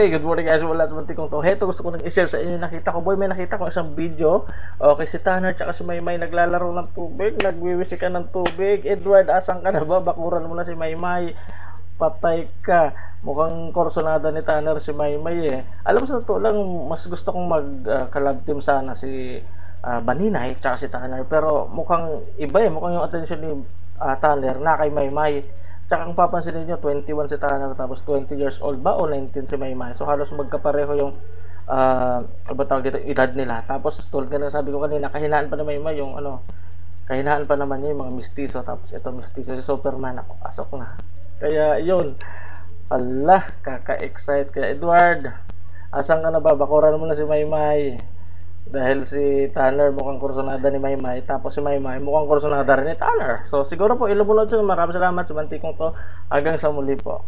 Hey, good morning guys. Wala naman tikong to. Heto, gusto ko nang i-share sa inyo. Nakita ko, boy, may nakita ko isang video. Okay, si Tanner tsaka si Maymay naglalaro ng tubig. Nagwiwisikan ng tubig. Edward, asan ka na ba? Bakuran mo na si Maymay. Patay ka. Mukhang korsonada ni Tanner si Maymay eh. Alam mo, sa totoo lang, mas gusto kong mag-collab team sana si Baninay tsaka si Tanner. Pero mukhang iba eh. Mukhang yung attention ni Tanner na kay Maymay. Tsaka kung papansin niyo 21 si Tanner tapos 20 years old ba o 19 si Maymay. So halos magkapareho yung ano tawag dito, edad nila. Tapos tulad nga sabi ko kanina, kahinaan pa na Maymay yung ano, kahinaan pa naman niya yung mga mistiso. Tapos ito mistiso si Superman, ako pasok na. Kaya yun. Allah, kaka-excite kaya Edward. Asan ka na ba? Bakuran mo na si Maymay. Dahil si Tanner mukhang kursonada ni Maymay, tapos si Maymay mukhang kursonada rin ni Tanner. So siguro po ilubulod siya. Maraming salamat sa mantikong to. Hanggang sa muli po.